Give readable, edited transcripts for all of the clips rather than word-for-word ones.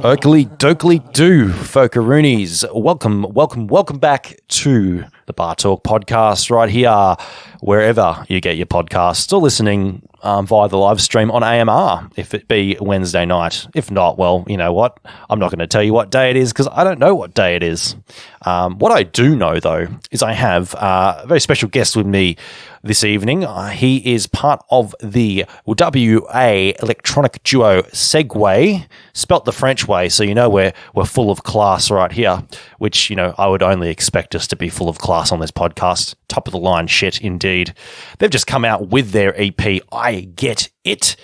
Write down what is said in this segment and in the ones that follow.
Oakley dokely do, Folkaroonies. Welcome back to the Bar Talk podcast right here, wherever you get your podcasts. Still listening via the live stream on AMR, if it be Wednesday night. If not, well, you know what? I'm not going to tell you what day it is because I don't know what day it is. What I do know, though, is I have a very special guest with me this evening. He is part of the WA electronic duo Segue, spelt the French way, so you know we're full of class right here, which, you know, I would only expect us to be full of class on this podcast. Top of the line shit, indeed. They've just come out with their EP, I Get It,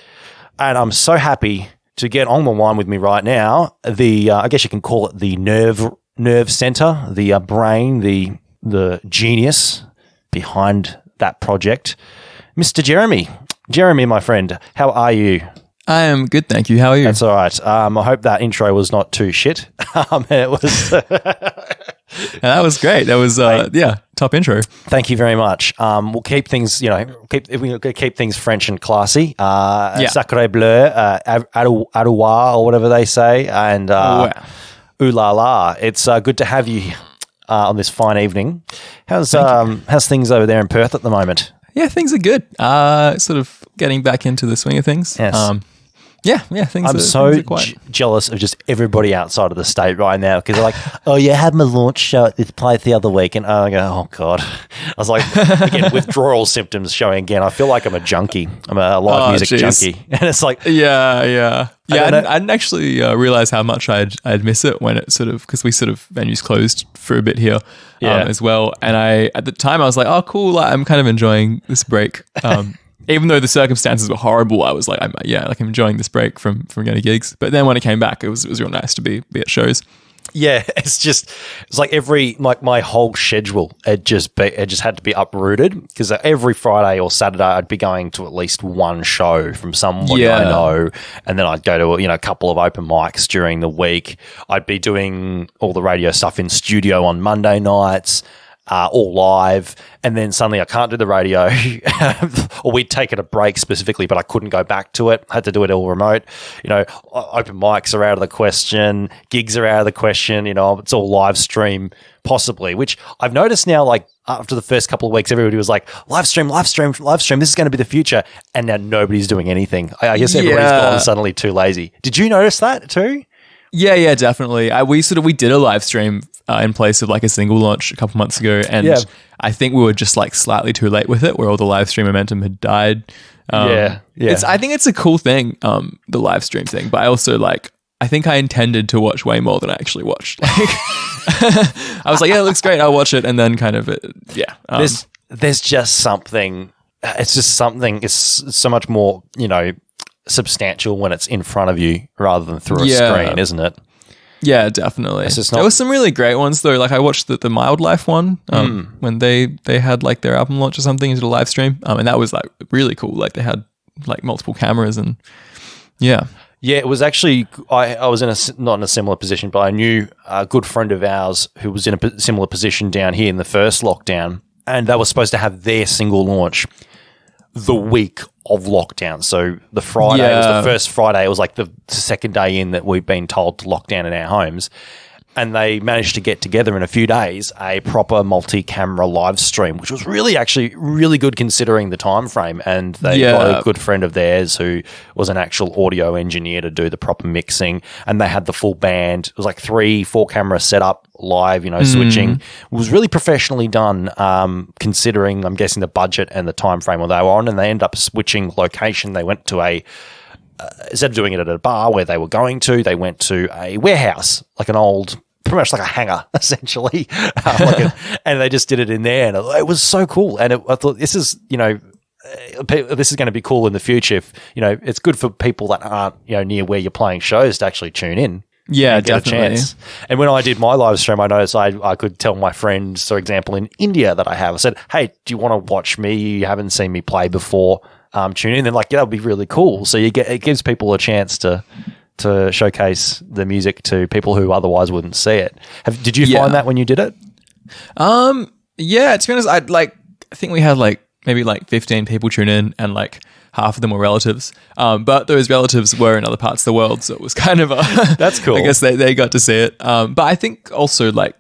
and I'm so happy to get on the line with me right now. The I guess you can call it the nerve center, the brain, the genius behind that project, Mr. Jeremy. Jeremy, my friend, how are you? I am good, thank you. How are you? That's all right. I hope that intro was not too shit. It was. That was great. That was top intro. Thank you very much. We'll keep things, keep things French and classy. Sacre bleu, adoua, or whatever they say, and ooh la la. It's good to have you on this fine evening. How's things over there in Perth at the moment? Yeah, things are good. Sort of getting back into the swing of things. Yes. Things I'm are so quite jealous of just everybody outside of the state right now because they're like, oh, you had my launch show at this place the other week. And I go, oh, God. I was like, again, withdrawal symptoms showing again. I feel like I'm a junkie. I'm a live music junkie. And it's like... Yeah, I didn't actually realize how much I'd miss it when it sort of... Because we sort of... Venues closed for a bit here as well. And at the time, I was like, oh, cool. I'm kind of enjoying this break. Even though the circumstances were horrible, I was like, I'm enjoying this break from going to gigs. But then when it came back, it was real nice to be at shows. Yeah, it's like my whole schedule it just had to be uprooted because every Friday or Saturday I'd be going to at least one show from somebody I know, and then I'd go to a couple of open mics during the week. I'd be doing all the radio stuff in studio on Monday nights. All live, and then suddenly I can't do the radio, or we'd taken a break specifically, but I couldn't go back to it. I had to do it all remote. Open mics are out of the question, gigs are out of the question. It's all live stream possibly, which I've noticed now. Like after the first couple of weeks, everybody was like, live stream. This is going to be the future, and now nobody's doing anything. I guess everybody's gone suddenly too lazy. Did you notice that too? Yeah, definitely. We did a live stream in place of like a single launch a couple months ago, and I think we were just like slightly too late with it, where all the live stream momentum had died. I think it's a cool thing, the live stream thing, but I also I think I intended to watch way more than I actually watched. I was like, yeah, it looks great, I'll watch it, and then kind of there's just something. It's just something. It's so much more, substantial when it's in front of you rather than through a screen, isn't it? Yeah, definitely. There were some really great ones though. Like I watched the Mild Life one when they had like their album launch or something, did a live stream, and that was like really cool. Like they had like multiple cameras and yeah, it was actually I was not in a similar position, but I knew a good friend of ours who was in a similar position down here in the first lockdown, and they were supposed to have their single launch the week of lockdown. So the Friday was the first Friday. It was like the second day in that we've been told to lock down in our homes. And they managed to get together in a few days a proper multi-camera live stream, which was actually really good considering the time frame. And they got a good friend of theirs who was an actual audio engineer to do the proper mixing. And they had the full band. It was like 3-4 camera setup live, switching. It was really professionally done, considering, I'm guessing, the budget and the time frame they were on. And they ended up switching location. They went to instead of doing it at a bar where they were going to, they went to a warehouse, like an old, pretty much like a hangar, essentially. And they just did it in there, and it was so cool. And I thought, this is, this is going to be cool in the future. If, it's good for people that aren't, near where you're playing shows to actually tune in. Yeah, get definitely. A chance. And when I did my live stream, I noticed I could tell my friends, for example, in India that I have, I said, hey, do you want to watch me? You haven't seen me play before. Tune in. They're like, that would be really cool. So it gives people a chance to showcase the music to people who otherwise wouldn't see it. Did you find that when you did it? Yeah, to be honest, I think we had like maybe like 15 people tune in, and like half of them were relatives. But those relatives were in other parts of the world, so it was kind of a that's cool. I guess they got to see it. But I think also like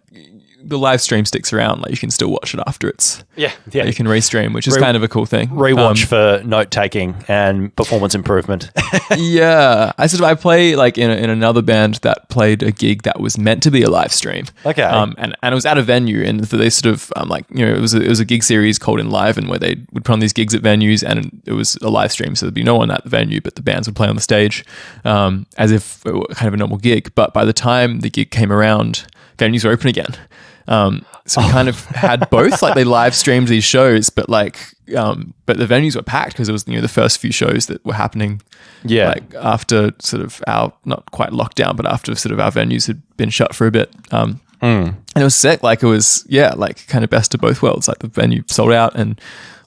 the live stream sticks around. Like you can still watch it after it's yeah. You can restream, which is kind of a cool thing. Rewatch for note taking and performance improvement. Yeah, I play like in another band that played a gig that was meant to be a live stream. Okay, and it was at a venue, and they sort of like it was a gig series called Enliven, where they would put on these gigs at venues, and it was a live stream, so there'd be no one at the venue, but the bands would play on the stage, as if it were kind of a normal gig. But by the time the gig came around, venues were open again. So we kind of had both, like they live streamed these shows, but but the venues were packed because it was the first few shows that were happening. Yeah, like after sort of our not quite lockdown, but after sort of our venues had been shut for a bit. And it was sick. Like it was like kind of best of both worlds. Like the venue sold out and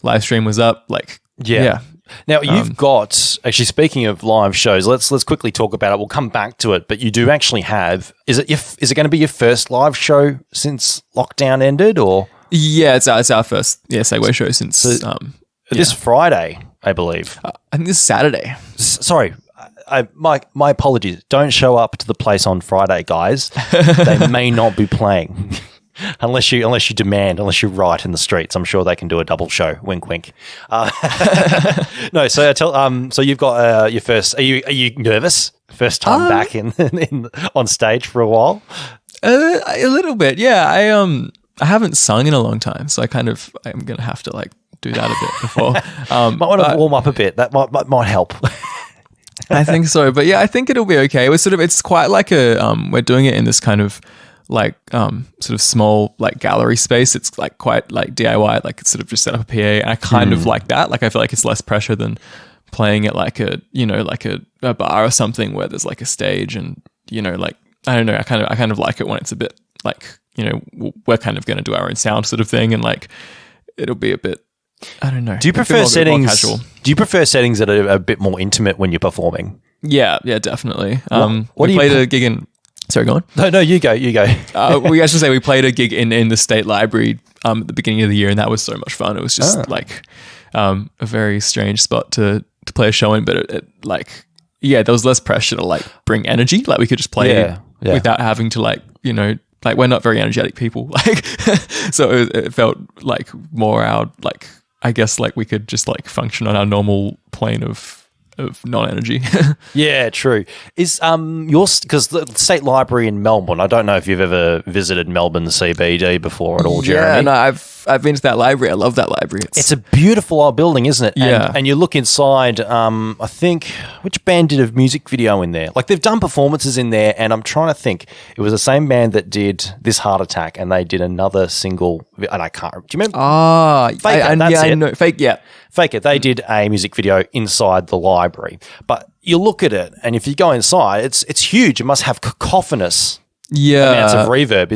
live stream was up. Like yeah. Now you've got, actually speaking of live shows, let's quickly talk about it. We'll come back to it, but you do actually have, is it going to be your first live show since lockdown ended, or? Yeah, it's our first Segue show since this Friday, I believe. I think this Saturday. Sorry. My apologies. Don't show up to the place on Friday, guys. They may not be playing. Unless you demand, unless you riot in the streets, I'm sure they can do a double show. Wink, wink. No, so so you've got your first. Are you nervous? First time back in on stage for a while. A little bit, yeah. I haven't sung in a long time, so I'm gonna have to like do that a bit before. Might want to warm up a bit. That might help. I think so, but yeah, I think it'll be okay. It's quite like we're doing it in this kind of like sort of small like gallery space. It's like quite like DIY, like it's sort of just set up a PA, and I kind of like that. Like I feel like it's less pressure than playing at like a bar or something where there's like a stage, and like I don't know, I kind of like it when it's a bit like we're kind of going to do our own sound sort of thing, and like it'll be a bit, I don't know. Do you prefer settings? Do you prefer settings that are a bit more intimate when you're performing? Yeah, definitely. What we played a gig in. Sorry, go on. No, you go. We actually say we played a gig in the State Library at the beginning of the year, and that was so much fun. It was just like a very strange spot to play a show in, but it like there was less pressure to like bring energy. Like we could just play without having to like like we're not very energetic people. Like so it felt like more our like I guess like we could just like function on our normal plane of non-energy. Yeah, true. Is because the State Library in Melbourne, I don't know if you've ever visited Melbourne CBD before at all, Jeremy. Yeah, no, I've been to that library. I love that library. It's a beautiful old building, isn't it? Yeah. And you look inside, I think, which band did a music video in there? Like they've done performances in there, and I'm trying to think. It was the same band that did This Heart Attack, and they did another single, and I can't, do you remember? Fake It, I know. Fake It. They did a music video inside the library. But you look at it, and if you go inside, it's huge. It must have cacophonous amounts of reverb.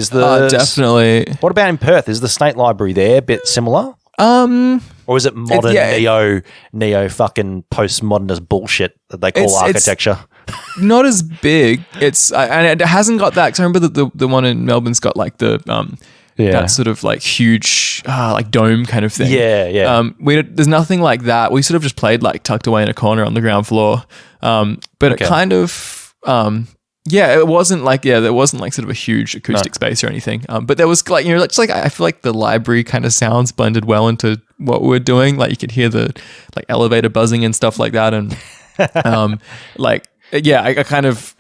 Definitely. What about in Perth? Is the State Library there a bit similar? Or is it modern neo fucking postmodernist bullshit that they call architecture? Not as big. And it hasn't got that. Because I remember the one in Melbourne's got like the that sort of like huge like dome kind of thing. Yeah. There's nothing like that. We sort of just played like tucked away in a corner on the ground floor. But it kind of it wasn't like there wasn't like sort of a huge acoustic space or anything. But there was like just like I feel like the library kind of sounds blended well into what we were doing. Like you could hear the like elevator buzzing and stuff like that, and I kind of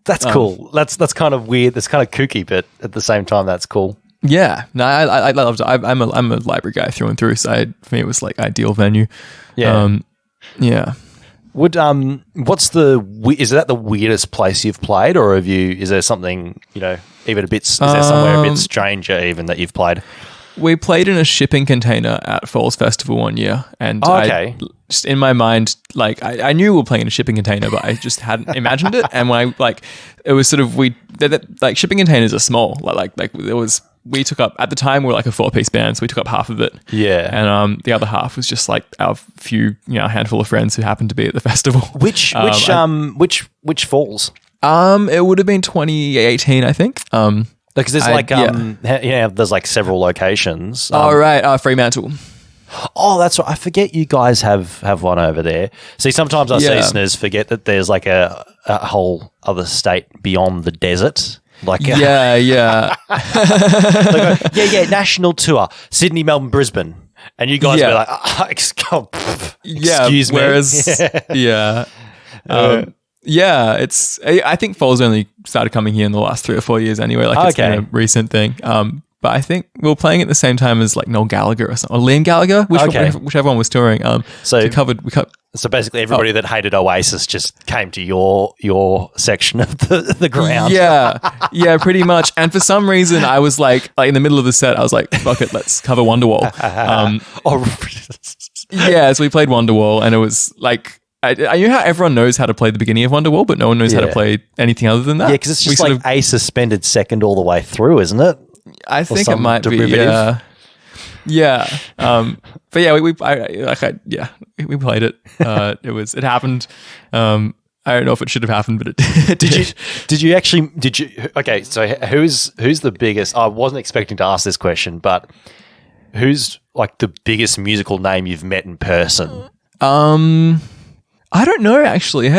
That's cool. That's kind of weird. That's kind of kooky, but at the same time, that's cool. Yeah, no, I loved it. I'm a library guy through and through. So for me, it was like ideal venue. Yeah, yeah. Would is that the weirdest place you've played, or is there something even a bit? Is there somewhere a bit stranger even that you've played? We played in a shipping container at Falls Festival one year, and just in my mind, like I knew we were playing in a shipping container, but I just hadn't imagined it. And when it was sort of like shipping containers are small. Like there was. We took up, at the time, we were like a 4-piece band, so we took up half of it. Yeah. And the other half was just like our few, handful of friends who happened to be at the festival. Which falls? It would have been 2018, I think. Because there's there's like several locations. Right, Fremantle. Oh, that's right. I forget you guys have one over there. See, sometimes our listeners forget that there's like a whole other state beyond the desert. Like yeah. national tour, Sydney, Melbourne, Brisbane. And you guys be like, excuse me. Whereas, it's. I think Fall's only started coming here in the last 3 or 4 years anyway. Like it's been a recent thing. But I think we were playing at the same time as like Noel Gallagher or something, or Liam Gallagher, whichever one was touring. So basically everybody that hated Oasis just came to your section of the ground. Yeah, pretty much. And for some reason, I was like in the middle of the set, I was like, fuck it, let's cover Wonderwall. So we played Wonderwall, and it was like, I you know how everyone knows how to play the beginning of Wonderwall, but no one knows how to play anything other than that? Yeah, because it's just like a suspended second all the way through, isn't it? I think it might derivative. Be. But yeah, we played it. It happened. I don't know if it should have happened, but it did. Did you? Okay, so who's the biggest? I wasn't expecting to ask this question, but who's like the biggest musical name you've met in person? I don't know actually.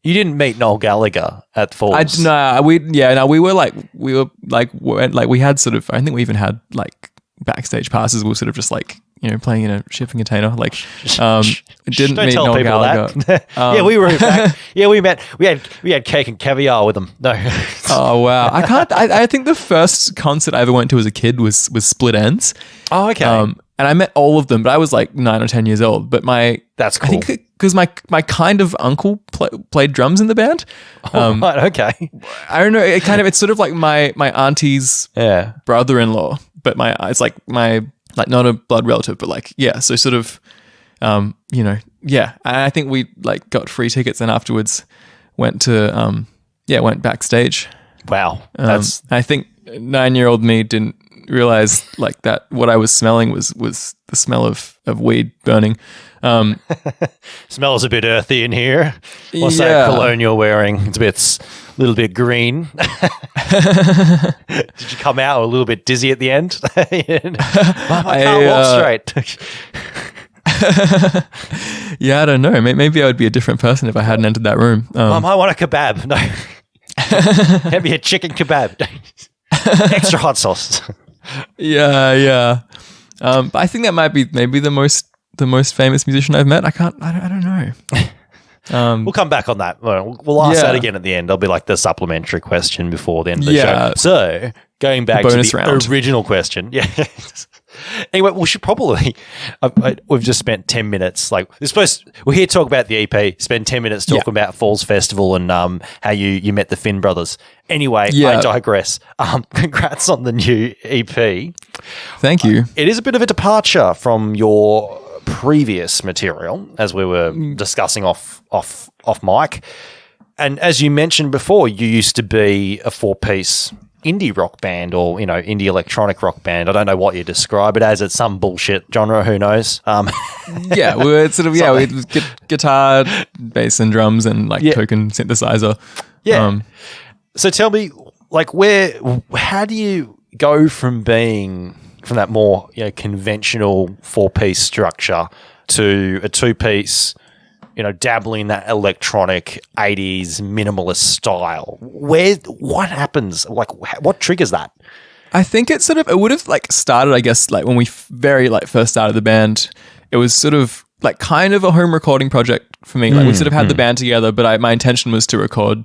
You didn't meet Noel Gallagher at Falls. We had sort of, I think we even had like backstage passes. We were sort of just like, playing in a shipping container. Like, didn't meet Noel Gallagher. We were back. Yeah, we met. We had cake and caviar with them. No. Oh wow! I think the first concert I ever went to as a kid was Split Enz. Oh okay. And I met all of them, but I was like 9 or 10 years old. But that's cool. I think because my kind of uncle played drums in the band. Right, okay. I don't know. It's sort of like my auntie's brother-in-law, but it's like my not a blood relative, but like so sort of, And I think we like got free tickets and afterwards went backstage. Wow, I think 9-year-old me didn't realize like that what I was smelling was the smell of weed burning. Smells a bit earthy in here. What's that cologne you're wearing? It's a little bit green. Did you come out a little bit dizzy at the end? I can't walk straight. I don't know. Maybe I would be a different person if I hadn't entered that room. Mum, I want a kebab. No. Have me a chicken kebab. Extra hot sauce. But I think that might be maybe the most famous musician I've met. I don't know. We'll come back on that. We'll ask that again at the end. There'll be like the supplementary question before the end of the show. So going back to the original question. Yeah. Anyway, we should probably. We've just spent 10 minutes. Like we're here to talk about the EP. Spend 10 minutes talking about Falls Festival and how you met the Finn brothers. Anyway, I digress. Congrats on the new EP. Thank you. It is a bit of a departure from your previous material, as we were discussing off mic. And as you mentioned before, you used to be a 4-piece indie rock band or, indie electronic rock band. I don't know what you describe it as. It's some bullshit genre. Who knows? We were sort of, with guitar, bass and drums and like token synthesizer. Yeah. So tell me, like, how do you go from that more, conventional 4-piece structure to a 2-piece, dabbling in that electronic 80s minimalist style? What happens? Like, what triggers that? I think it would have like started, I guess, like when we first started the band, it was sort of like kind of a home recording project for me. Like we sort of had the band together, but my intention was to record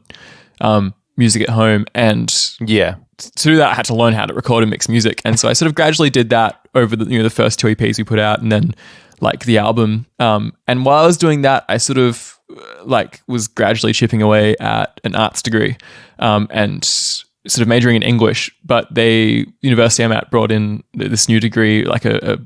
music at home, and to do that I had to learn how to record and mix music. And so I sort of gradually did that over the first 2 EPs we put out, and then like the album. And while I was doing that, I sort of like was gradually chipping away at an arts degree, and sort of majoring in English, but university I'm at brought in this new degree, like a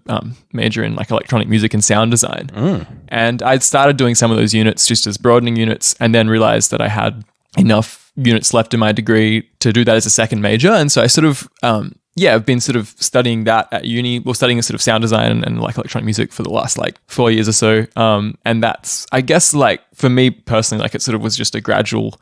major in like electronic music and sound design. And I'd started doing some of those units just as broadening units, and then realized that I had enough units left in my degree to do that as a second major. And so I sort of, I've been sort of studying that at uni, studying a sort of sound design and like electronic music for the last like 4 years or so. And that's, I guess, like for me personally, like it sort of was just a gradual,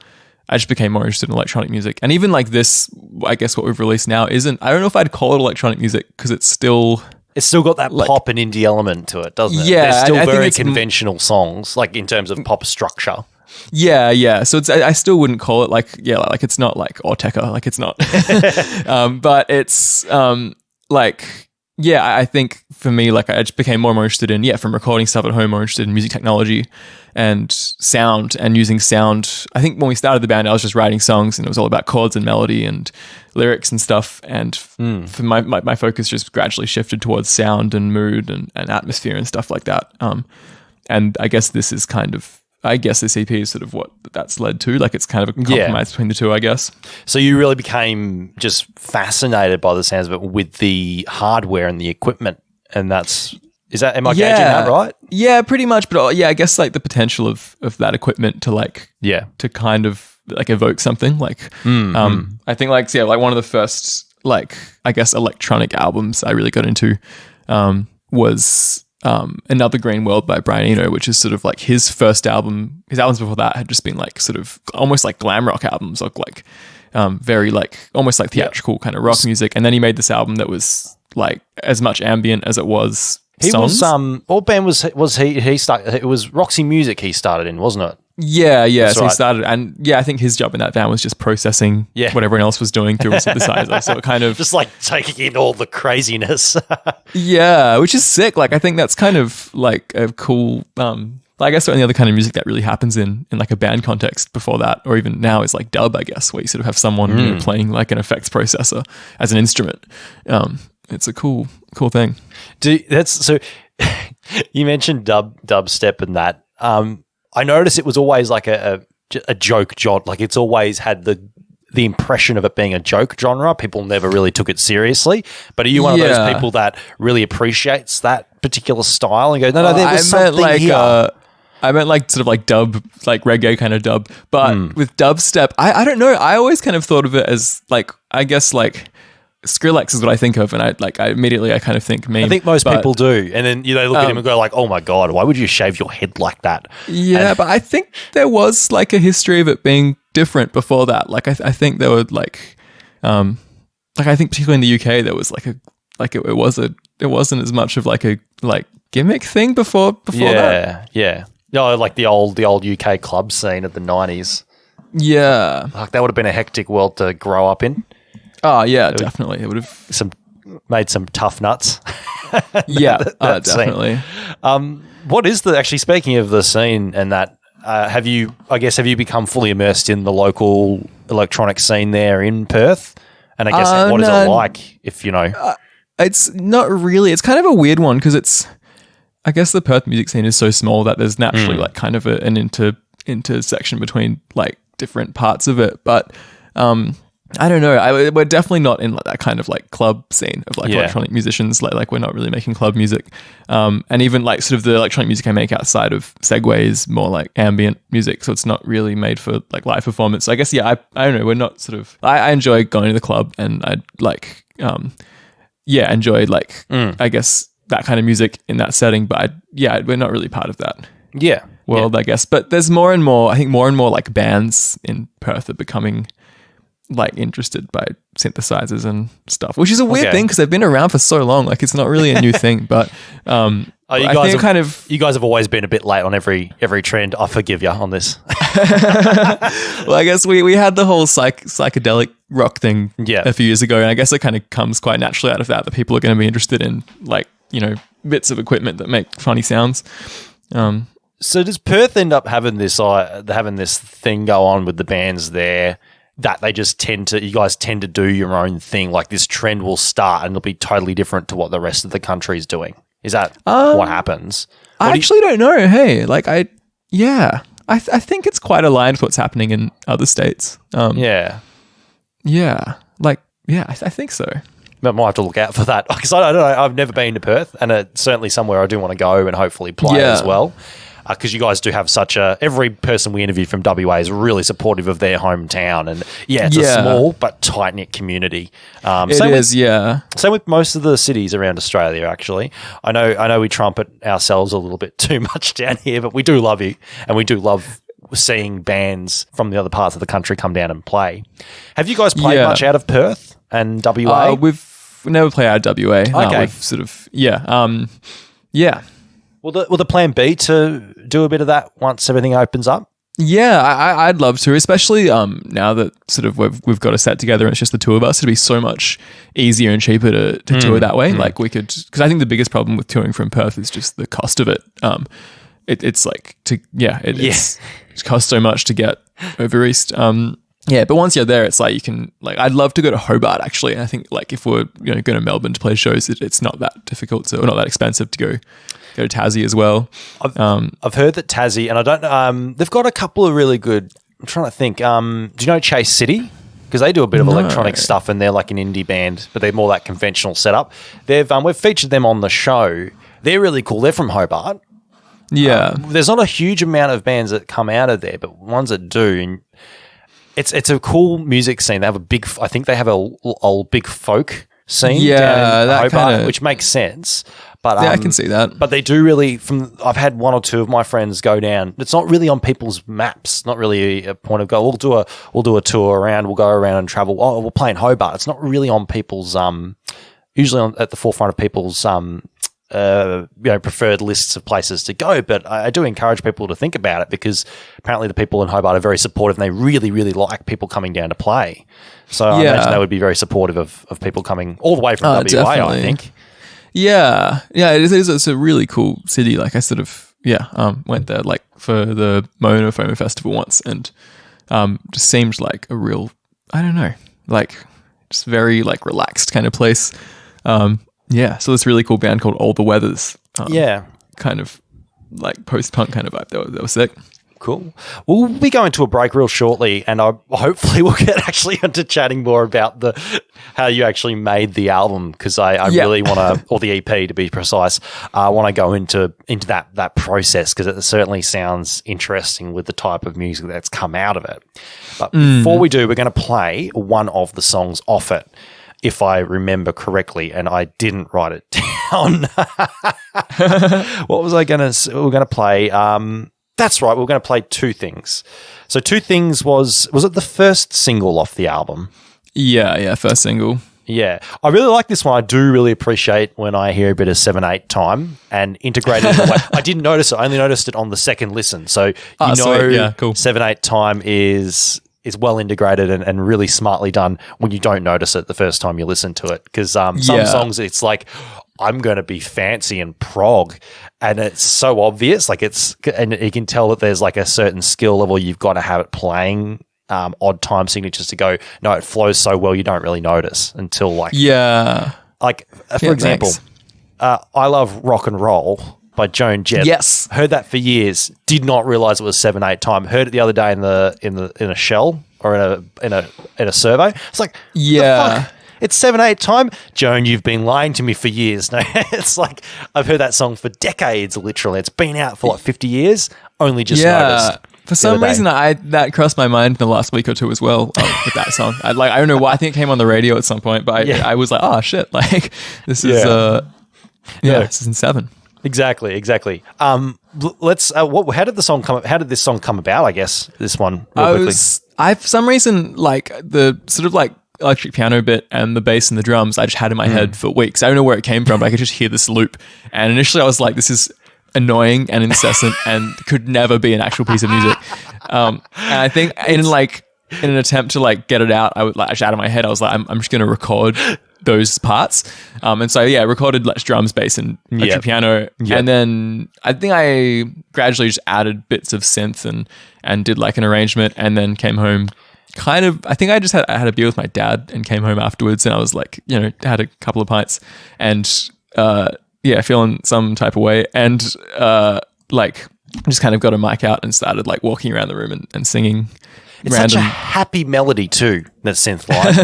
I just became more interested in electronic music. And even like this, I guess what we've released now I don't know if I'd call it electronic music because it's still It's still got that pop and indie element to it, doesn't it? Yeah, They're still I think very it's conventional songs, like in terms of pop structure. Yeah. So I still wouldn't call it like it's not like Ortega, like it's not. But it's I think for me, like I just became more and more interested in from recording stuff at home, more interested in music technology and sound and using sound. I think when we started the band, I was just writing songs and it was all about chords and melody and lyrics and stuff. And for my focus just gradually shifted towards sound and mood and atmosphere and stuff like that. And I guess this is this EP is sort of what that's led to. Like it's kind of a compromise between the two, I guess. So you really became just fascinated by the sounds of it with the hardware and the equipment. And am I gauging that right? Yeah, pretty much. But I guess like the potential of that equipment to to kind of like evoke something like, I think like one of the first I guess electronic albums I really got into, was, Another Green World by Brian Eno, which is sort of like his first album. His albums before that had just been like sort of almost like glam rock albums, or like very like almost like theatrical kind of rock music. And then he made this album that was like as much ambient as it was songs. What band was he started? It was Roxy Music he started in, wasn't it? Yeah. So he started, and I think his job in that band was just processing what everyone else was doing through a synthesizer. So it kind of just like taking in all the craziness. Which is sick. Like I think that's kind of like a cool. I guess the only other kind of music that really happens in like a band context before that, or even now, is like dub. I guess where you sort of have someone playing like an effects processor as an instrument. It's a cool thing. So you mentioned dubstep and that. I noticed it was always like a joke genre. Like it's always had the impression of it being a joke genre. People never really took it seriously. But are you one of those people that really appreciates that particular style and go, no, there was something here? I meant like sort of like dub, like reggae kind of dub. But with dubstep, I don't know. I always kind of thought of it as like, I guess like Skrillex is what I think of, and I immediately kind of think meme. I think most people do, and then they look at him and go like, "Oh my god, why would you shave your head like that?" Yeah, but I think there was like a history of it being different before that. Like I think there were like I think particularly in the UK there was it wasn't as much of like a gimmick thing before that. Yeah. Like the old UK club scene of the 90s. Yeah, like that would have been a hectic world to grow up in. Oh yeah, definitely. It would have made some tough nuts. Definitely. What is actually speaking of the scene and that, have you become fully immersed in the local electronic scene there in Perth? And I guess what is it like if you know? It's not really. It's kind of a weird one because I guess the Perth music scene is so small that there's naturally like kind of an intersection between like different parts of it, but I don't know. We're definitely not in like that kind of like club scene of like electronic musicians. Like we're not really making club music. And even like sort of the electronic music I make outside of Segue is more like ambient music. So it's not really made for like live performance. So I guess, I don't know. We're not sort of, I enjoy going to the club and I like, enjoy like, I guess that kind of music in that setting. But we're not really part of that world, I guess. But there's more and more like bands in Perth are becoming like interested by synthesizers and stuff, which is a weird thing because they've been around for so long. Like it's not really a new thing, but you guys have always been a bit late on every trend. I forgive you on this. Well, I guess we had the whole psychedelic rock thing a few years ago, and I guess it kind of comes quite naturally out of that people are going to be interested in like, you know, bits of equipment that make funny sounds. So does Perth end up having this thing go on with the bands there that you guys tend to do your own thing? Like this trend will start and it'll be totally different to what the rest of the country is doing. Is that what happens? I actually don't know. Hey, like I think it's quite aligned with what's happening in other states. I think so. I might have to look out for that because I don't know. I've never been to Perth, and it's certainly somewhere I do want to go and hopefully play as well. Because you guys do have every person we interviewed from WA is really supportive of their hometown, and it's a small but tight knit community. Same with most of the cities around Australia. Actually, I know we trumpet ourselves a little bit too much down here, but we do love you, and we do love seeing bands from the other parts of the country come down and play. Have you guys played much out of Perth and WA? we never play out of WA. Okay. We've sort of yeah. Will the plan be to do a bit of that once everything opens up? Yeah, I'd love to, especially now that sort of we've got a set together and it's just the two of us. It'd be so much easier and cheaper to tour that way. Like we could, because I think the biggest problem with touring from Perth is just the cost of it. It costs so much to get over east. But once you're there, it's like you can, like, I'd love to go to Hobart actually. And I think like if we're going to Melbourne to play shows, it's not that difficult or not that expensive to go to Tassie as well. I've heard that Tassie, and I don't know, they've got a couple of really good, I'm trying to think, do you know Chase City? Because they do a bit of electronic stuff and they're like an indie band, but they're more that conventional setup. We've featured them on the show. They're really cool. They're from Hobart. Yeah. There's not a huge amount of bands that come out of there, but ones that do, and it's a cool music scene. They have I think they have a big folk scene down in Hobart, which makes sense. But I can see that. But they do really. I've had one or two of my friends go down. It's not really on people's maps. Not really a point of go. We'll do a tour around. We'll go around and travel. Oh, we'll play in Hobart. It's not really on people's usually at the forefront of people's preferred lists of places to go. But I do encourage people to think about it because apparently the people in Hobart are very supportive and they really, really like people coming down to play. So I imagine they would be very supportive of people coming all the way from WA, definitely. I think. Yeah, it is. It's a really cool city. Like I sort of went there like for the Mona FOMO Festival once, and just seemed like a real, I don't know, like just very like relaxed kind of place. So this really cool band called All the Weathers. Kind of like post-punk kind of vibe. That was sick. Cool. We'll be going to a break real shortly, and hopefully we'll get actually into chatting more about how you actually made the album, because I really want to, or the EP to be precise, I want to go into that process, because it certainly sounds interesting with the type of music that's come out of it. But before we do, we're going to play one of the songs off it, if I remember correctly, and I didn't write it down. What was I going to? We're going to play. That's right. We're going to play Two Things. So Two Things was it the first single off the album? Yeah, first single. Yeah. I really like this one. I do really appreciate when I hear a bit of 7/8 time and integrated in the way. I didn't notice it. I only noticed it on the second listen. So cool. 7/8 time is well integrated and really smartly done when you don't notice it the first time you listen to it. Because some songs, it's like, I'm going to be fancy and prog, and it's so obvious. Like and you can tell that there's like a certain skill level you've got to have it playing odd time signatures to go. No, it flows so well you don't really notice until like for example, I Love Rock and Roll by Joan Jett. Yes, heard that for years. Did not realize it was 7/8 time. Heard it the other day in a shell or in a survey. It's like the fuck? It's 7/8 time. Joan, you've been lying to me for years. No, it's like I've heard that song for decades, literally. It's been out for like 50 years. Only just noticed. For some reason, that crossed my mind in the last week or two as well with that song. I don't know why. I think it came on the radio at some point, but I was like, oh shit, like this is this is in 7. Exactly. Let's. How did the song come? How did this song come about? I guess this one. Quickly. For some reason, like the sort of like electric piano bit and the bass and the drums I just had in my head for weeks. I don't know where it came from, but I could just hear this loop. And initially I was like, this is annoying and incessant and could never be an actual piece of music. And I think in an attempt to like get it out, I would like actually out of my head, I was like, I'm just going to record those parts. And so I recorded like drums, bass and electric piano. And then I think I gradually just added bits of synth and did like an arrangement, and then came home. I think I had a beer with my dad and came home afterwards, and I was like, had a couple of pints and feeling some type of way, and just kind of got a mic out and started like walking around the room and singing. It's such a happy melody too, that synth line.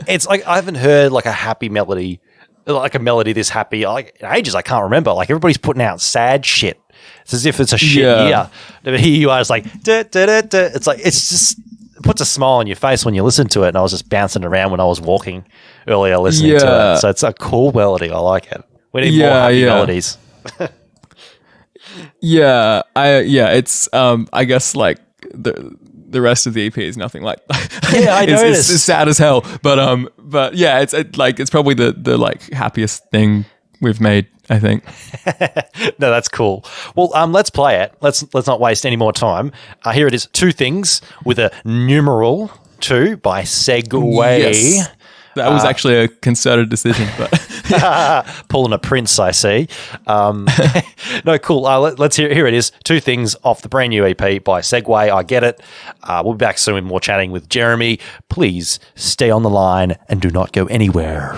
It's like I haven't heard like a happy melody, like a melody this happy like in ages. I can't remember. Like everybody's putting out sad shit. It's as if it's a shit year. But here you are, it's like da, da, da, da. It's like it's just. It puts a smile on your face when you listen to it, and I was just bouncing around when I was walking earlier listening to it. So it's a cool melody. I like it. We need more happy melodies. It's I guess like the rest of the EP is nothing like that. Yeah, I noticed. It's sad as hell. But yeah, it's probably the like happiest thing we've made, I think. No, that's cool. Well, let's play it. Let's not waste any more time. Here it is. Two Things with a numeral 2 by Segue. Yes. That was actually a concerted decision, but pulling a Prince, I see. No, cool. Let's hear. Here it is. Two Things off the brand new EP by Segue. I get it. We'll be back soon with more chatting with Jeremy. Please stay on the line and do not go anywhere.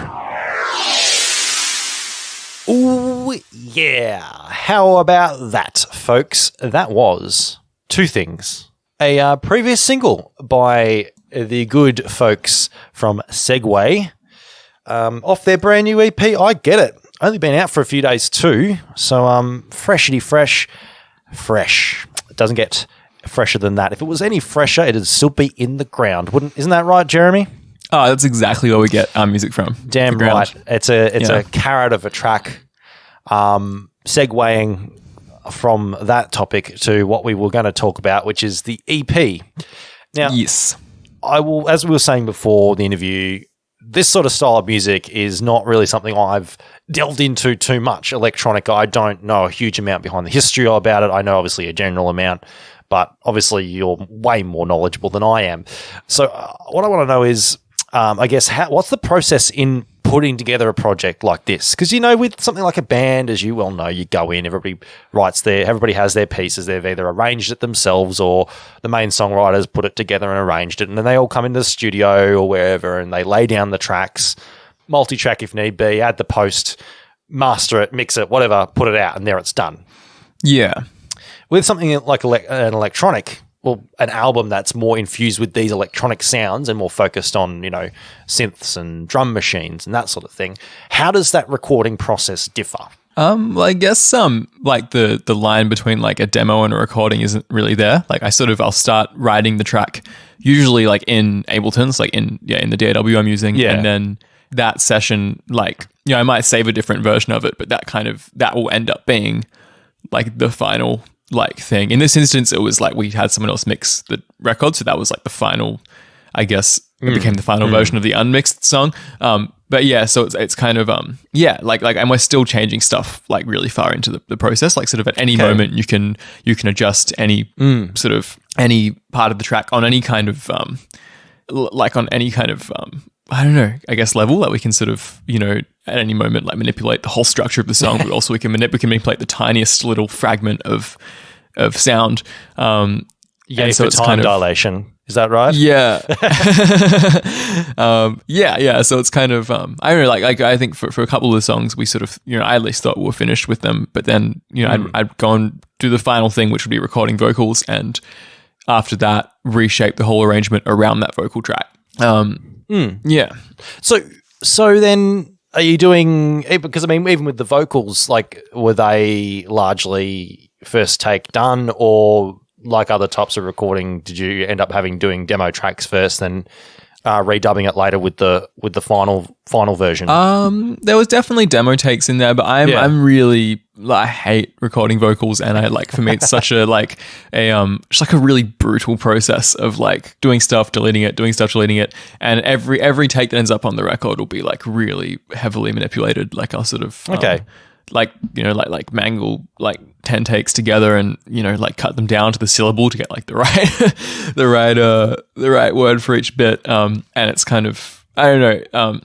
Ooh, yeah. How about that, folks? That was Two Things, a previous single by the good folks from Segue, off their brand new EP. I get it. Only been out for a few days too, so freshity fresh. It doesn't get fresher than that. If it was any fresher, it'd still be in the ground, isn't that right, Jeremy? Oh, that's exactly where we get our music from. Damn right. It's a carrot of a track, segueing from that topic to what we were going to talk about, which is the EP. Now, yes. I will, as we were saying before the interview, this sort of style of music is not really something I've delved into too much. Electronic, I don't know a huge amount behind the history about it. I know obviously a general amount, but obviously you're way more knowledgeable than I am. So what I want to know is, I guess, what's the process in putting together a project like this? Because, with something like a band, as you well know, you go in, everybody has their pieces. They've either arranged it themselves or the main songwriters put it together and arranged it. And then they all come into the studio or wherever and they lay down the tracks, multi-track if need be, add the post, master it, mix it, whatever, put it out, and there it's done. Yeah. With something like an electronic, well, an album that's more infused with these electronic sounds and more focused on, synths and drum machines and that sort of thing. How does that recording process differ? Well, I guess like the line between like a demo and a recording isn't really there. Like I'll start writing the track usually like in Ableton's, like in the DAW I'm using, and then that session, like I might save a different version of it, but that will end up being like the final like thing. In this instance, it was like we had someone else mix the record, so that was like the final, I guess it became the final version of the unmixed song. But yeah, so it's kind of like and we're still changing stuff like really far into the process. Like sort of at any moment you can adjust any sort of any part of the track on any kind of I don't know, I guess level that we can sort of, at any moment like manipulate the whole structure of the song, but also we can manipulate the tiniest little fragment of sound. Yeah, so it's time dilation. Is that right? Yeah. Yeah. So it's kind of, I don't know, like I think for a couple of the songs, we sort of, I at least thought we were finished with them, but then, I'd go and do the final thing, which would be recording vocals. And after that, reshape the whole arrangement around that vocal track. Yeah. So then are you doing, because I mean, even with the vocals, like were they largely first take done, or like other types of recording, did you end up doing demo tracks first, then redubbing it later with the final version? There was definitely demo takes in there, but I'm really, I hate recording vocals, and I like, for me it's such a like just like a really brutal process of like doing stuff, deleting it, and every take that ends up on the record will be like really heavily manipulated. Like I'll sort of like mangle like 10 takes together and like cut them down to the syllable to get like the right word for each bit, and it's kind of, I don't know,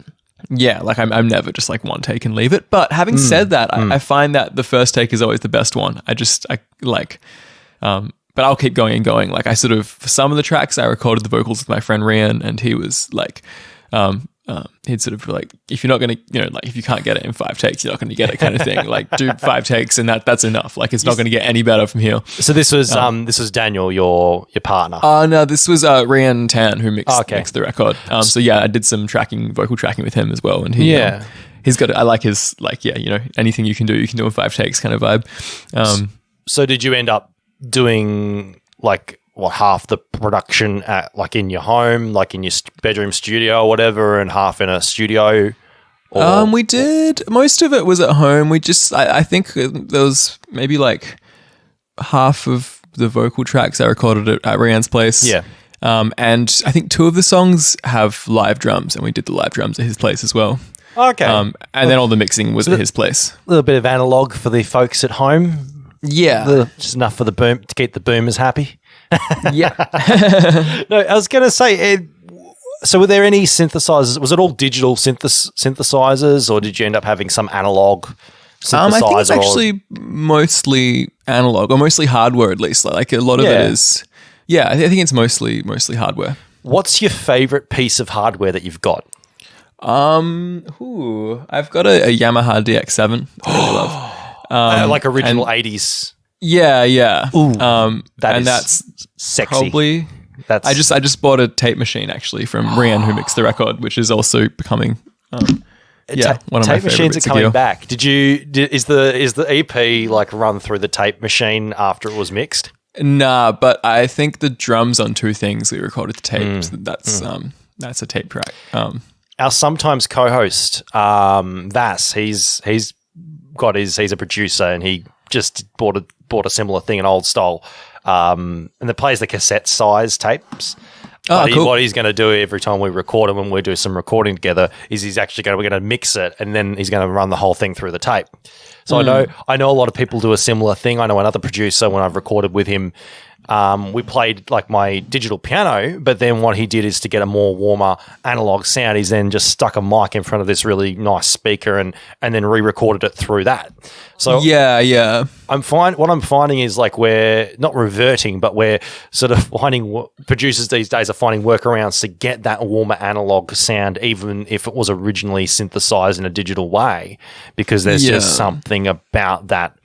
like I'm never just like one take and leave it. But having said that, I find that the first take is always the best one. But I'll keep going and going. Like I sort of, for some of the tracks I recorded the vocals with my friend Rian, and he was like he'd sort of be like, if you're not going to, like if you can't get it in 5 takes, you're not going to get it, kind of thing. Like do 5 takes and that's enough. Like it's not going to get any better from here. So this was Daniel, your partner. No, this was Rian Tan who mixed the record. So yeah, I did some vocal tracking with him as well, and he's got, I like his like, anything you can do in 5 takes kind of vibe. So did you end up doing like half the production at like in your home, like in your bedroom studio or whatever, and half in a studio? We did, most of it was at home. We just, I think there was maybe like half of the vocal tracks I recorded at Rian's place. Yeah. And I think 2 of the songs have live drums, and we did the live drums at his place as well. Okay. And then all the mixing was at his place. A little bit of analog for the folks at home. Yeah. Just enough for the boom to keep the boomers happy. Yeah. No, I was going to say, so were there any synthesizers? Was it all digital synthesizers, or did you end up having some analog synthesizer? I think it's actually mostly analog, or mostly hardware at least. Like a lot of it is, I think it's mostly hardware. What's your favorite piece of hardware that you've got? I've got a Yamaha DX7 I really love. Like original 80s. Yeah. Ooh, that's sexy. Probably. I just bought a tape machine actually from Rian, who mixed the record, which is also becoming one of my favorite tape machines bits are of coming gear. back. Is the EP like run through the tape machine after it was mixed? Nah, but I think the drums on 2 things we recorded the tape. That's a tape track. Our sometimes co-host, Vass, he's a producer, and he just bought a similar thing, an old style, and it plays the cassette size tapes. Cool. What he's going to do every time we record, and when we do some recording together, is we're going to mix it, and then he's going to run the whole thing through the tape. So I know a lot of people do a similar thing. I know another producer, when I've recorded with him, we played like my digital piano, but then what he did is, to get a more warmer analog sound, he's then just stuck a mic in front of this really nice speaker and then re-recorded it through that. So yeah. What I'm finding is, like, we're not reverting, but we're sort of finding, producers these days are finding workarounds to get that warmer analog sound, even if it was originally synthesized in a digital way, because there's just something about that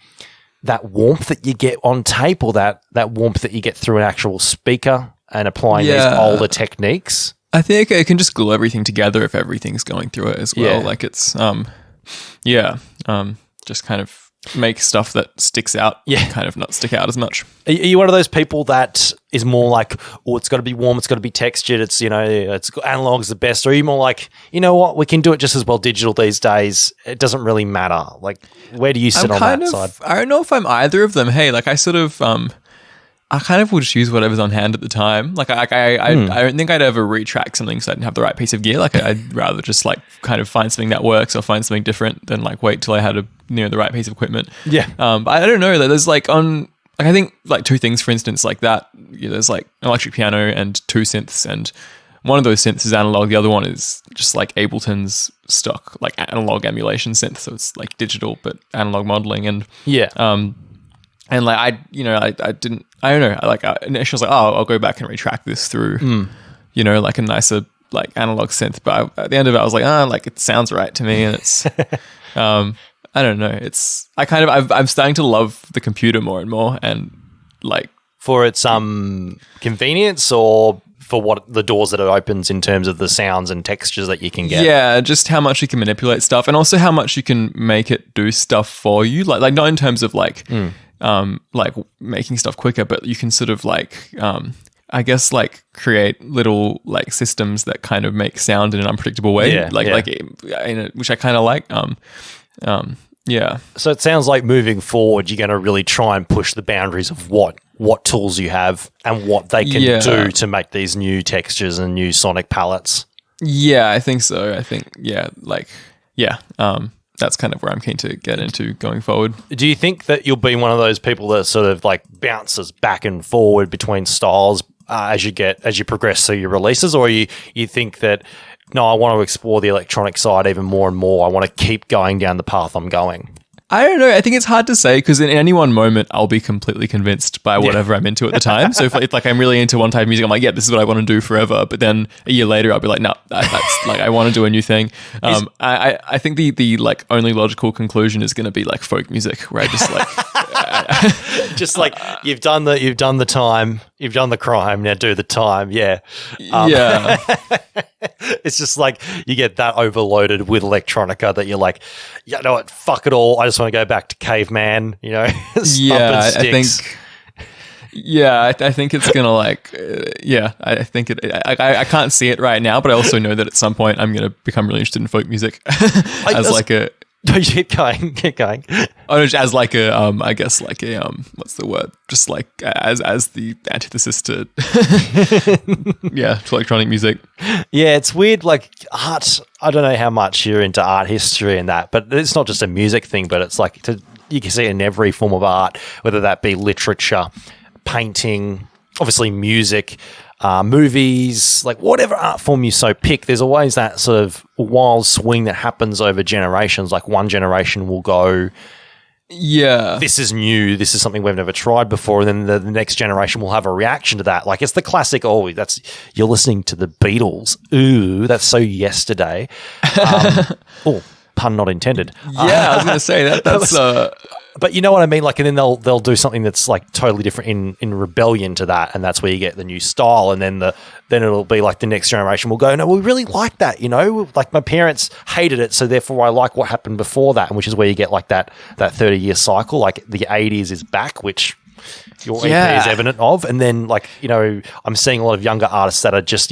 warmth that you get on tape, or that warmth that you get through an actual speaker, and applying these older techniques. I think it can just glue everything together if everything's going through it as well. Yeah. Like it's, just kind of make stuff that sticks out, kind of not stick out as much. Are you one of those people that is more like, oh, it's got to be warm, it's got to be textured, it's analog's the best, or are you more like, you know what, we can do it just as well digital these days, it doesn't really matter? Like, where do you sit on that side? I don't know if I'm either of them. Hey, like I sort of, I kind of would just use whatever's on hand at the time. Like I don't think I'd ever retrack something so I didn't have the right piece of gear. Like I'd rather just like kind of find something that works, or find something different than like wait till I had the right piece of equipment. Yeah. But I don't know. There's like I think like 2 things, for instance, like that. There's like an electric piano and 2 synths, and one of those synths is analog. The other one is just like Ableton's stock like analog emulation synth. So it's like digital but analog modeling, and and like I didn't. I don't know. Initially I was like, oh, I'll go back and retrack this through, like a nicer like analog synth. But at the end of it, I was like, like it sounds right to me, and it's, I don't know. It's I'm starting to love the computer more and more, and like for its convenience, or for what the doors that it opens in terms of the sounds and textures that you can get. Yeah, just how much you can manipulate stuff, and also how much you can make it do stuff for you. Like not in terms of like making stuff quicker, but you can sort of like I guess like create little like systems that kind of make sound in an unpredictable way, which I kind of like. So it sounds like moving forward, you're going to really try and push the boundaries of what tools you have and what they can do to make these new textures and new sonic palettes. Yeah, I think so. I think that's kind of where I'm keen to get into going forward. Do you think that you'll be one of those people that sort of like bounces back and forward between styles as you progress through your releases, or you think that, no, I want to explore the electronic side even more and more, I want to keep going down the path I'm going? I don't know. I think it's hard to say, because in any one moment I'll be completely convinced by whatever I'm into at the time. So if like I'm really into one type of music, I'm like, yeah, this is what I want to do forever. But then a year later I'll be like, no, that's like I want to do a new thing. I think the like only logical conclusion is going to be like folk music, where I just like just like you've done the time, you've done the crime, now do the time. Yeah. It's just like you get that overloaded with electronica that you're like, you know what, fuck it all. I just want to go back to caveman, I think it's gonna like, I think I can't see it right now, but I also know that at some point I'm gonna become really interested in folk music Keep going, keep going. Oh, as like a, I guess like a, what's the word? Just like as the antithesis to, to electronic music. Yeah, it's weird. Like art, I don't know how much you're into art history and that, but it's not just a music thing. But it's like you can see it in every form of art, whether that be literature, painting, obviously music. Movies, like whatever art form you so pick, there's always that sort of wild swing that happens over generations. Like one generation will go, this is new, this is something we've never tried before, and then the next generation will have a reaction to that. Like it's the classic, you're listening to the Beatles. Ooh, that's so yesterday. Pun not intended. Yeah, I was going to say that's... But you know what I mean? Like, and then they'll do something that's like totally different in rebellion to that, and that's where you get the new style. And then it'll be like the next generation will go, no, we really like that, you know? Like my parents hated it, so therefore I like what happened before that, which is where you get like that 30-year cycle. Like the 80s is back, which your EP is evident of. And then like, you know, I'm seeing a lot of younger artists that are just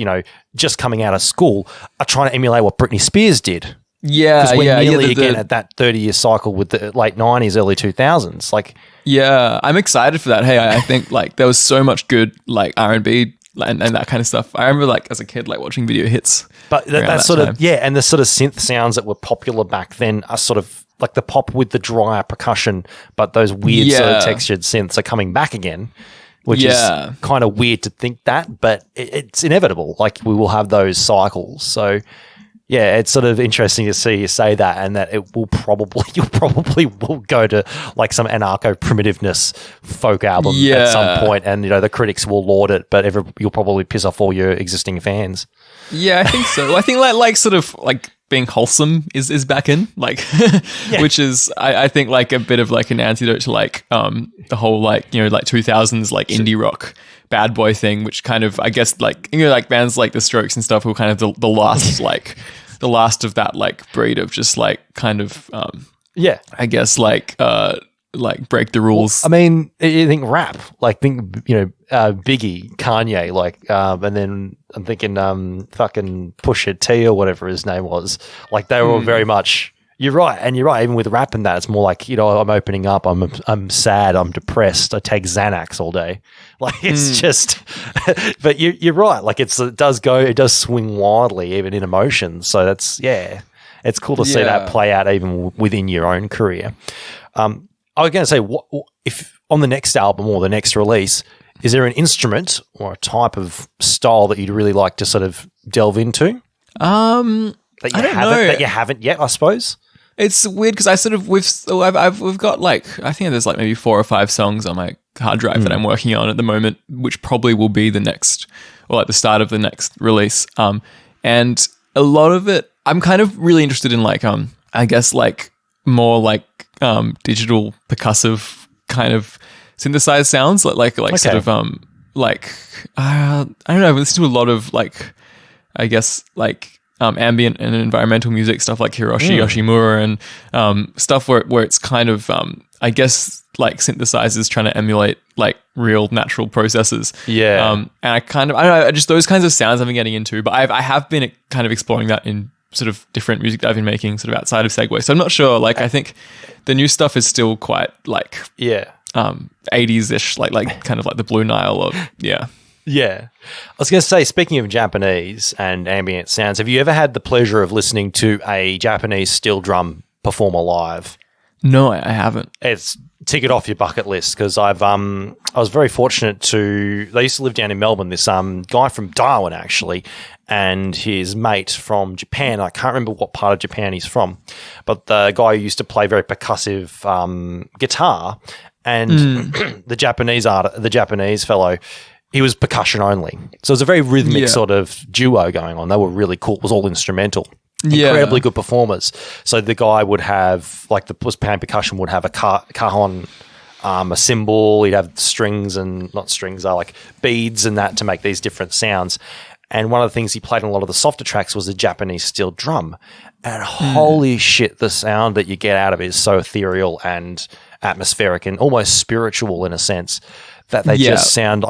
coming out of school are trying to emulate what Britney Spears did. Yeah, because we're nearly again at that 30-year cycle with the late 90s, early 2000s. Like, yeah, I'm excited for that. Hey, I think like there was so much good like R&B and that kind of stuff. I remember like as a kid like watching video hits. But that sort time. And the sort of synth sounds that were popular back then are sort of like the pop with the drier percussion, but those weird sort of textured synths are coming back again. Which is kind of weird to think that, but it's inevitable. Like we will have those cycles. So yeah, it's sort of interesting to see you say that, and that you probably will go to like some anarcho-primitiveness folk album at some point, and you know the critics will laud it, but you'll probably piss off all your existing fans. Yeah, I think so. I think like sort of like being wholesome is back in, like, which is I think like a bit of like an antidote to like the whole like, you know, like 2000s like indie rock bad boy thing, which kind of I guess like, you know, like bands like The Strokes and stuff were kind of the last like the last of that like breed of just like kind of I guess like break the rules. Well, I mean, you think rap, like think, you know, Biggie, Kanye, like, and then I'm thinking fucking Pusha T or whatever his name was. Like they were all very much. You're right, and you're right. Even with rap and that, it's more like, you know, I'm opening up. I'm sad. I'm depressed. I take Xanax all day. Like it's just. But you're right. Like it does swing wildly, even in emotions. So that's it's cool to see that play out even within your own career. I was going to say, what if on the next album or the next release, is there an instrument or a type of style that you'd really like to sort of delve into? That you haven't yet, I suppose. It's weird because we've got like, I think there's like maybe 4 or 5 songs on my hard drive that I'm working on at the moment, which probably will be the next or like the start of the next release. And a lot of it, I'm kind of really interested in like, I guess like more like digital percussive kind of synthesized sounds, like sort of like I don't know. I listen to a lot of like, I guess like ambient and environmental music stuff like Hiroshi Yoshimura and stuff where it's kind of I guess like synthesizers trying to emulate like real natural processes. And I don't know, just those kinds of sounds I've been getting into, but I have been kind of exploring that in sort of different music that I've been making sort of outside of Segue. So I'm not sure, like I think the new stuff is still quite like 80s-ish, like kind of like the Blue Nile of Yeah. I was going to say, speaking of Japanese and ambient sounds, have you ever had the pleasure of listening to a Japanese steel drum performer live? No, I haven't. It's tick it off your bucket list because I was very fortunate they used to live down in Melbourne, this guy from Darwin actually, and his mate from Japan. I can't remember what part of Japan he's from, but the guy who used to play very percussive guitar, and the Japanese fellow, he was percussion only. So it was a very rhythmic sort of duo going on. They were really cool. It was all instrumental. Incredibly good performers. So the guy would have, like the playing percussion would have a cajon, a cymbal, he'd have strings and not strings, like beads and that to make these different sounds. And one of the things he played on a lot of the softer tracks was a Japanese steel drum. And holy shit, the sound that you get out of it is so ethereal and atmospheric and almost spiritual in a sense that they just sound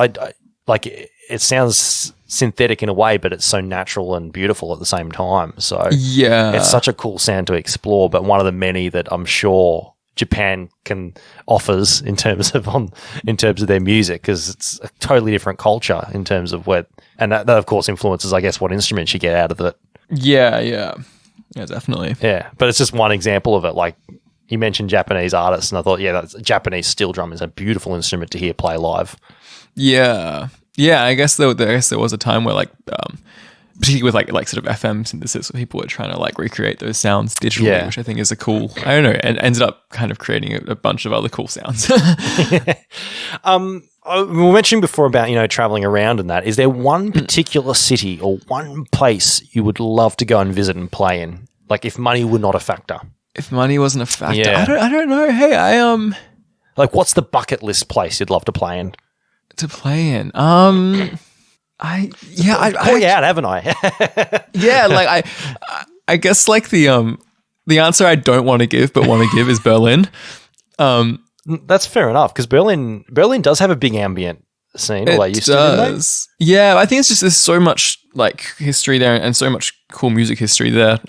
like it sounds synthetic in a way, but it's so natural and beautiful at the same time. So yeah, it's such a cool sound to explore, but one of the many that I'm sure Japan offers in terms of their music, because it's a totally different culture in terms of and that of course influences, I guess, what instruments you get out of it. Yeah, definitely. Yeah, but it's just one example of it. Like you mentioned Japanese artists, and I thought, Japanese steel drum is a beautiful instrument to hear play live. Yeah. I guess there was a time where, like, particularly with like sort of FM synthesis, where people were trying to like recreate those sounds digitally, which I think is a cool. I don't know, and ended up kind of creating a bunch of other cool sounds. We were mentioning before about traveling around and that. Is there one particular city or one place you would love to go and visit and play in? Like if money were not a factor. If money wasn't a factor, I don't know. Hey, like what's the bucket list place you'd love to play in? I called you out, haven't I? Yeah, like I guess like the answer I don't want to give but want to give is Berlin. That's fair enough, because Berlin does have a big ambient scene. It used does. Yeah, I think it's just there's so much like history there and so much cool music history there.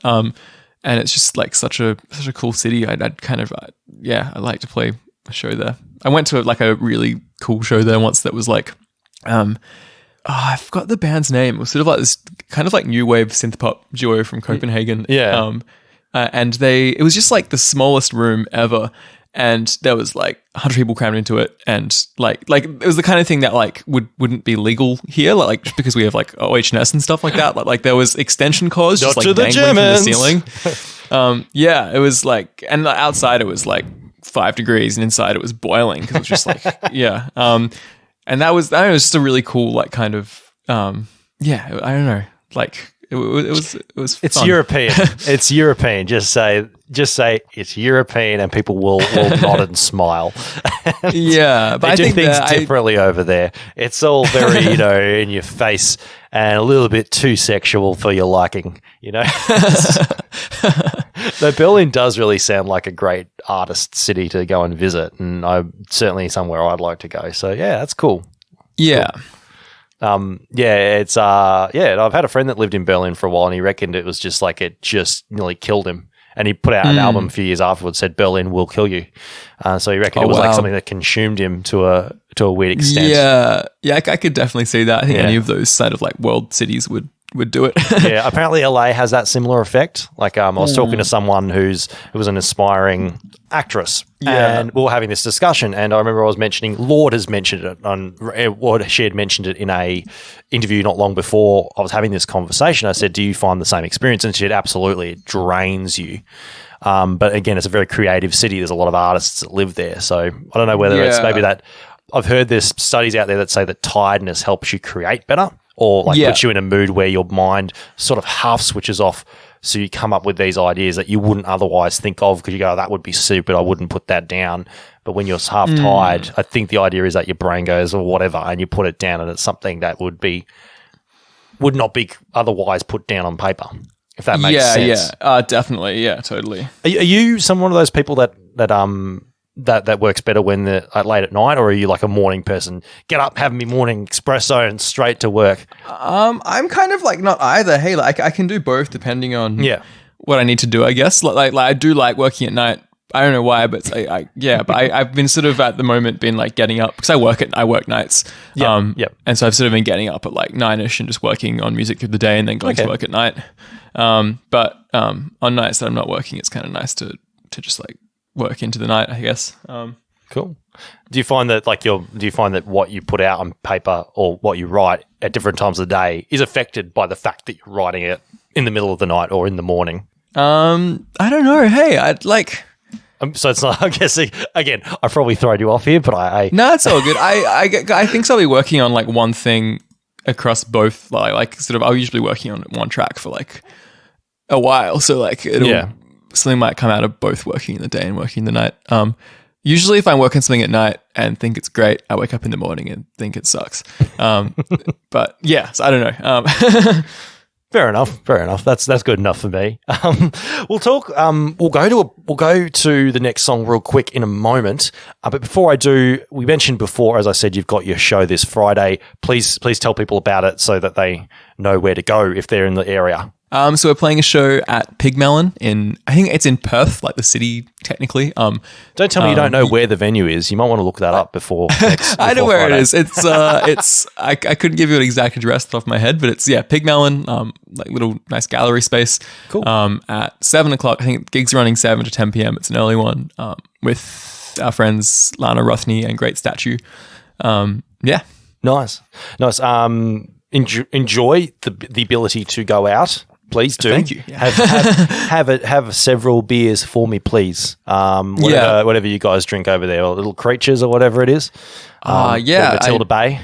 And it's just like such a cool city. I'd kind of I'd like to play a show there. I went to like a really cool show there once that was like I forgot the band's name. It was sort of like this kind of like new wave synth pop duo from Copenhagen. Yeah. And it was just like the smallest room ever. And there was like 100 people crammed into it, and like it was the kind of thing that like wouldn't be legal here, like just because we have like OHS and stuff like that. Like there was extension cords just like dangling from the ceiling. It was like, and outside it was like 5 degrees, and inside it was boiling because it was just like and that was just a really cool like kind of I don't know, like. It was It's fun. European. It's European. Just say it's European, and people will nod and smile. Yeah, but they I do think things differently over there. It's all very in your face and a little bit too sexual for your liking. So Berlin does really sound like a great artist city to go and visit, and certainly somewhere I'd like to go. So yeah, that's cool. Yeah. Cool. It's I've had a friend that lived in Berlin for a while, and he reckoned it was just like it just nearly killed him. And he put out an album a few years afterwards, said Berlin will kill you. So he reckoned it was like something that consumed him to a weird extent. Yeah, I could definitely see that. I think any of those side of like world cities would do it. Yeah, apparently LA has that similar effect. Like I was talking to someone who was an aspiring actress, and we were having this discussion, and I remember I was mentioning Lorde has mentioned it she had mentioned it in a interview not long before I was having this conversation. I said, do you find the same experience? And she said, absolutely, it drains you. But again, it's a very creative city. There's a lot of artists that live there. So I don't know whether it's maybe that I've heard there's studies out there that say that tiredness helps you create better, or like puts you in a mood where your mind sort of half switches off. So you come up with these ideas that you wouldn't otherwise think of, because you go, oh, that would be stupid, I wouldn't put that down. But when you're half tired, I think the idea is that your brain goes or whatever, and you put it down, and it's something that would not be otherwise put down on paper, if that makes sense. Yeah, definitely. Yeah, totally. Are you one of those people that works better when late at night, or are you like a morning person? Get up, have me morning espresso, and straight to work. I'm kind of like not either. Hey, like I can do both depending on what I need to do, I guess. Like I do like working at night. I don't know why, but I've been sort of at the moment been like getting up because I work nights. And so I've sort of been getting up at like 9ish and just working on music through the day and then going to work at night. But on nights that I'm not working, it's kind of nice to just like work into the night, I guess. Cool. Do you find that what you put out on paper or what you write at different times of the day is affected by the fact that you're writing it in the middle of the night or in the morning? I don't know. Hey, I'd like. So it's not. I guess again, I probably thrown you off here, but No, it's all good. I think so. I'll be working on like one thing across both. Like sort of, I'll usually be working on one track for like a while. So like something might come out of both working in the day and working in the night. Usually if I'm working something at night and think it's great, I wake up in the morning and think it sucks. But yeah, so I don't know. Fair enough. That's good enough for me. We'll talk. We'll go to the next song real quick in a moment. But before I do, we mentioned before, as I said, you've got your show this Friday. Please tell people about it so that they know where to go if they're in the area. So we're playing a show at Pigmelon I think it's in Perth, like the city technically. Don't tell me you don't know where the venue is. You might want to look that up before. I know where Friday. it is. It's I couldn't give you an exact address off the top of my head, but it's Pigmelon, like little nice gallery space. Cool. At 7:00. I think gigs running 7 to 10 p.m. It's an early one. With our friends Lana Rothney and Great Statue. Nice. Enjoy the ability to go out. Please do. Thank you. Yeah. Have several beers for me, please. Whatever you guys drink over there, or little creatures or whatever it is. Matilda Bay.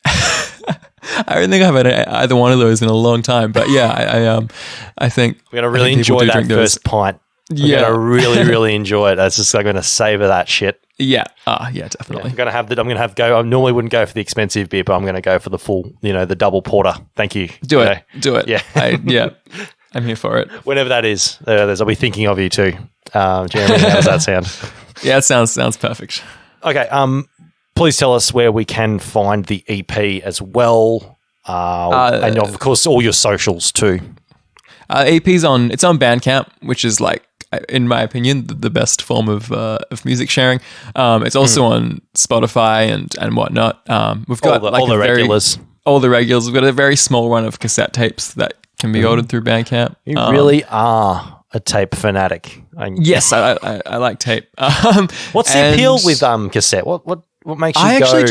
I don't think I've had either one of those in a long time, but I think we're gonna really enjoy that first pint. We're gonna really, really enjoy it. I'm gonna savor that shit. Yeah. Definitely. I normally wouldn't go for the expensive beer, but I'm going to go for the full, the double porter. Thank you. Do it. Yeah. I'm here for it. Whenever that is, I'll be thinking of you too. Jeremy, how does that sound? Yeah, it sounds perfect. Okay. Please tell us where we can find the EP as well. And of course, all your socials too. EP's on Bandcamp, which is like, in my opinion, the best form of music sharing. It's also on Spotify and whatnot. We've got all the regulars. All the regulars. We've got a very small run of cassette tapes that can be ordered through Bandcamp. You really are a tape fanatic. Yes, I like tape. What's the appeal with cassette? What makes you go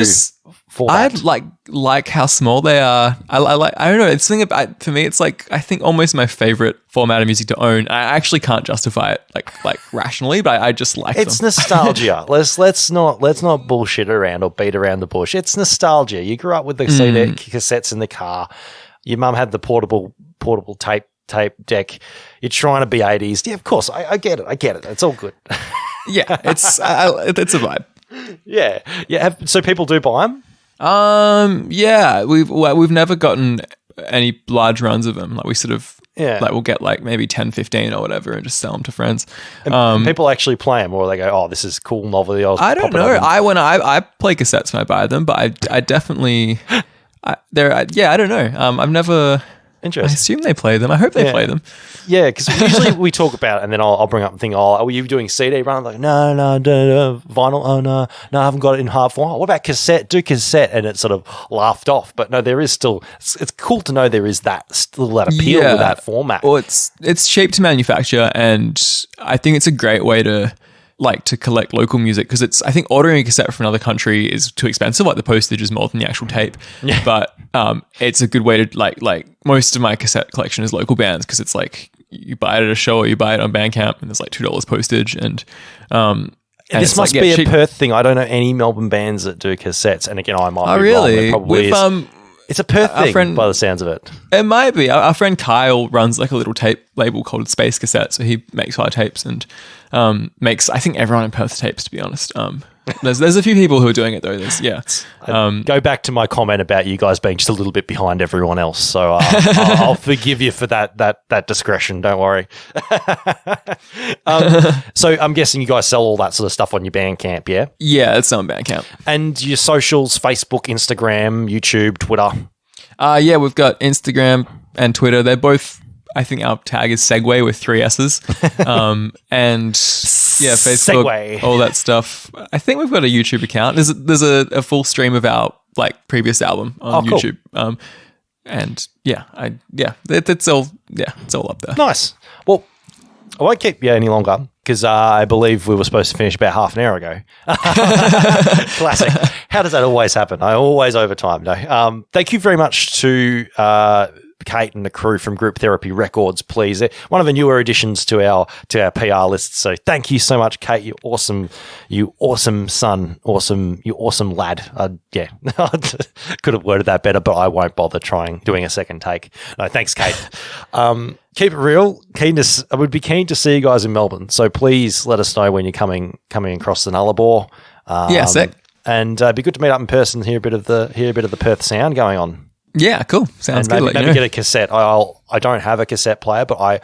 for that? I like how small they are. I don't know. It's something about, for me, it's like, I think almost my favorite format of music to own. I actually can't justify it like rationally, but I just like it's them. Nostalgia. let's not bullshit around or beat around the bush. It's nostalgia. You grew up with the CD cassettes in the car. Your mum had the portable tape deck. You're trying to be 80s. Yeah, of course. I get it. It's all good. Yeah, it's a vibe. Yeah. So people do buy them? Yeah, we've never gotten any large runs of them. Like we sort of, we'll get like maybe 10, 15 or whatever and just sell them to friends. And people actually play them, or they go, "Oh, this is cool novelty." I don't know. I play cassettes when I buy them, but I definitely, I don't know. I've never. Interesting. I assume they play them. I hope they play them. Yeah, because usually we talk about it and then I'll bring up and think, are you doing CD run? I'm like, no, vinyl. Oh, no, I haven't got it in hard form. What about cassette? Do cassette. And it's sort of laughed off. But no, there is still, it's cool to know there is that appeal to that format. Well, it's cheap to manufacture, and I think it's a great way to collect local music, because I think ordering a cassette from another country is too expensive. Like the postage is more than the actual tape. Yeah. But it's a good way to like most of my cassette collection is local bands, because it's like you buy it at a show or you buy it on Bandcamp and there's like $2 postage, and this must be a Perth thing. I don't know any Melbourne bands that do cassettes, and again, I might be wrong. It probably is. It's a Perth thing, by the sounds of it. It might be. Our friend Kyle runs like a little tape label called Space Cassette, so he makes our tapes and makes, I think, everyone in Perth tapes, to be honest. There's a few people who are doing it though. Go back to my comment about you guys being just a little bit behind everyone else. So I'll forgive you for that discretion. Don't worry. So I'm guessing you guys sell all that sort of stuff on your Bandcamp, yeah? Yeah, it's on Bandcamp. And your socials: Facebook, Instagram, YouTube, Twitter. Yeah, we've got Instagram and Twitter. They're both, I think our tag is Segue with 3 S's. And yeah, Facebook, Segue. All that stuff. I think we've got a YouTube account. There's a full stream of our like previous album on YouTube. Cool. And it's all up there. Nice. Well, I won't keep you any longer, because I believe we were supposed to finish about half an hour ago. Classic. How does that always happen? I always overtime. No. Thank you very much to Kate and the crew from Group Therapy Records, please. One of the newer additions to our PR list. So thank you so much, Kate. You awesome son, you awesome lad. Yeah, could have worded that better, but I won't bother doing a second take. No, thanks, Kate. Keep it real. I would be keen to see you guys in Melbourne. So please let us know when you're coming across the Nullarbor. Sick. And it'd be good to meet up in person, hear a bit of the Perth sound going on. Yeah, cool. Sounds and good. Maybe get a cassette. I don't have a cassette player, but I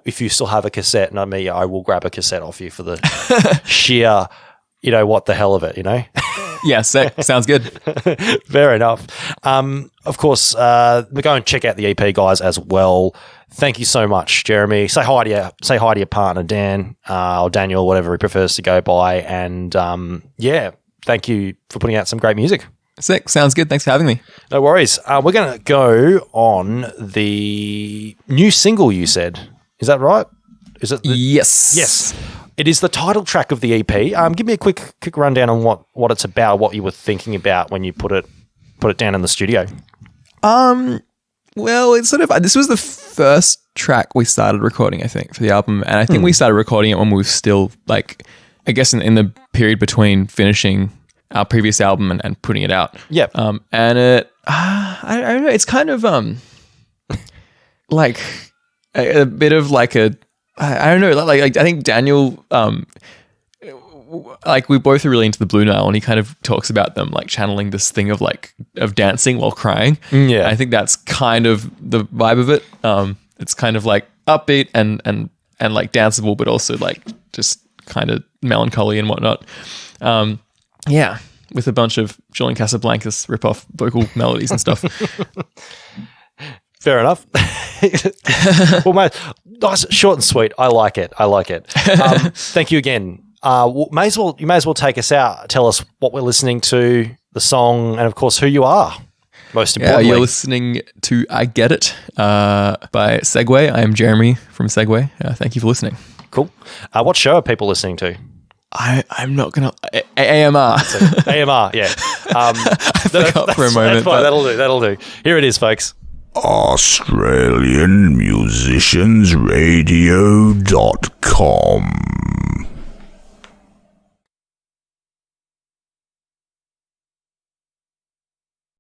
if you still have a cassette, I will grab a cassette off you for the sheer, what the hell of it, Yeah, sounds good. Fair enough. Of course, go and check out the EP, guys, as well. Thank you so much, Jeremy. Say hi to your partner, Dan, or Daniel, whatever he prefers to go by. And thank you for putting out some great music. Sick. Sounds good. Thanks for having me. No worries. We're going to go on the new single, you said. Is that right? Is it? Yes. Yes. It is the title track of the EP. Give me a quick rundown on what it's about, what you were thinking about when you put it down in the studio. Well, it's sort of this was the first track we started recording, I think, for the album, and I think we started recording it when we were still like, I guess, in the period between finishing our previous album and putting it out. Yeah. And it, I don't know, it's kind of like a bit of like a, I don't know, like I think Daniel, like we both are really into the Blue Nile, and he kind of talks about them like channeling this thing of dancing while crying. Yeah. I think that's kind of the vibe of it. It's kind of like upbeat and like danceable, but also like just kind of melancholy and whatnot. Yeah, with a bunch of Julian Casablancas rip-off vocal melodies and stuff. Fair enough. Well, mate, nice, short and sweet. I like it. Thank you again. You may as well take us out. Tell us what we're listening to, the song, and of course who you are. Most importantly, you're listening to "I Get It" by Segue. I am Jeremy from Segue. Thank you for listening. Cool. What show are people listening to? I'm not gonna AMR. AMR, yeah. I forgot for a moment. That's fine. That'll do. Here it is, folks. AustralianMusiciansRadio.com